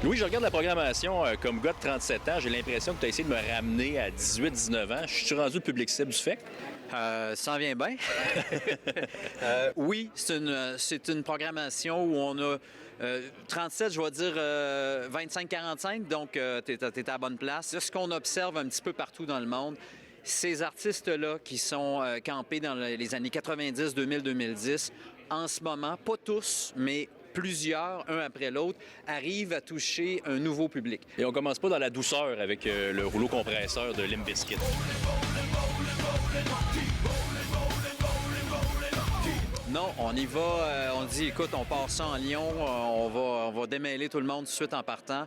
Louis, je regarde la programmation comme gars de 37 ans. J'ai l'impression que tu as essayé de me ramener à 18-19 ans. Je suis rendu le public cible du FEC. Ça en vient bien. Oui, c'est une programmation où on a 37, je vais dire 25-45, donc tu es à la bonne place. C'est ce qu'on observe un petit peu partout dans le monde. Ces artistes-là qui sont campés dans les années 90, 2000, 2010, en ce moment, pas tous, mais plusieurs, un après l'autre, arrivent à toucher un nouveau public. Et on commence pas dans la douceur avec le rouleau compresseur de Limp Bizkit. Non, on y va, on dit, écoute, on part ça en Lyon, on va démêler tout le monde tout de suite en partant.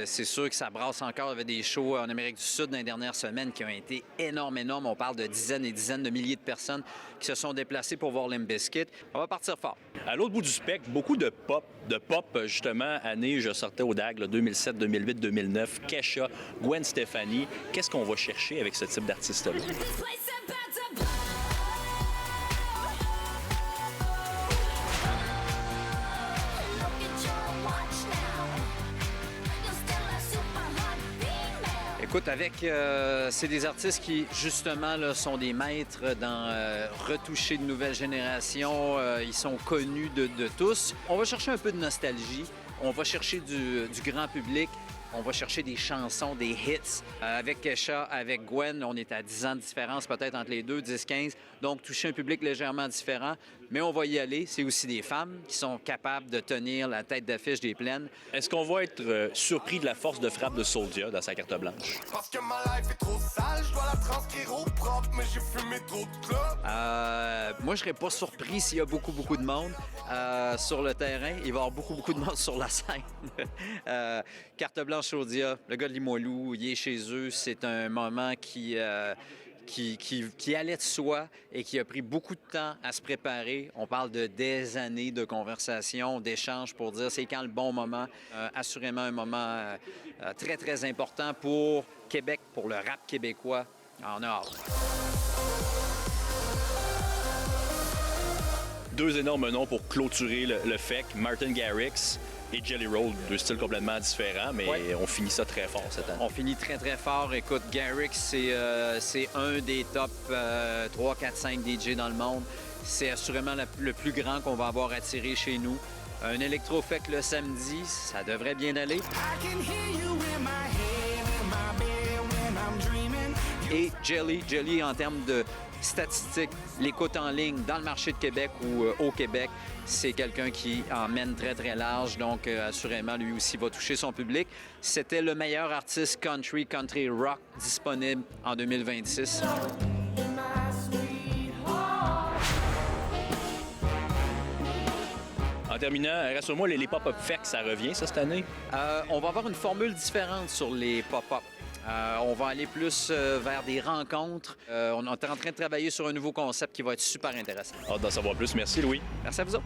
C'est sûr que ça brasse encore. Il y avait des shows en Amérique du Sud dans les dernières semaines qui ont été énormes. On parle de dizaines et dizaines de milliers de personnes qui se sont déplacées pour voir Limp Bizkit. On va partir fort. À l'autre bout du spectre, beaucoup de pop, justement, année, je sortais au DAG, là, 2007, 2008, 2009, Kesha, Gwen Stefani. Qu'est-ce qu'on va chercher avec ce type d'artiste-là? Écoute, c'est des artistes qui, justement, là, sont des maîtres dans retoucher de nouvelles générations. Ils sont connus de tous. On va chercher un peu de nostalgie. On va chercher du grand public. On va chercher des chansons, des hits. Avec Kesha, avec Gwen, on est à 10 ans de différence peut-être entre les deux, 10-15. Donc, toucher un public légèrement différent. Mais on va y aller. C'est aussi des femmes qui sont capables de tenir la tête d'affiche des plaines. Est-ce qu'on va être surpris de la force de frappe de Soulja dans sa carte blanche? Parce que ma life est trop sale, je dois la transcrire au propre, mais j'ai fumé trop de clopes. Moi, je serais pas surpris s'il y a beaucoup de monde sur le terrain. Il va y avoir beaucoup de monde sur la scène. Carte blanche Soulja, le gars de Limoilou, il est chez eux. C'est un moment qui allait de soi et qui a pris beaucoup de temps à se préparer. On parle de des années de conversation, d'échanges pour dire c'est quand le bon moment. Assurément un moment très, très important pour Québec, pour le rap québécois. On a hâte. Deux énormes noms pour clôturer le FEC, Martin Garrix et Jelly Roll, deux styles complètement différents, mais ouais. On finit ça très fort cette année. On finit très, très fort. Écoute, Garrix, c'est un des top 3, 4, 5 DJ dans le monde. C'est assurément le plus grand qu'on va avoir attiré chez nous. Un électro-fec le samedi, ça devrait bien aller. Et Jelly, en termes de statistiques, l'écoute en ligne dans le marché de Québec ou au Québec, c'est quelqu'un qui emmène très, très large. Donc, assurément, lui aussi va toucher son public. C'était le meilleur artiste country rock disponible en 2026. En terminant, rassure-moi, les pop-up fec, ça revient, ça, cette année? On va avoir une formule différente sur les pop-up. On va aller plus vers des rencontres. On est en train de travailler sur un nouveau concept qui va être super intéressant. Hâte d'en savoir plus. Merci, Louis. Merci à vous autres.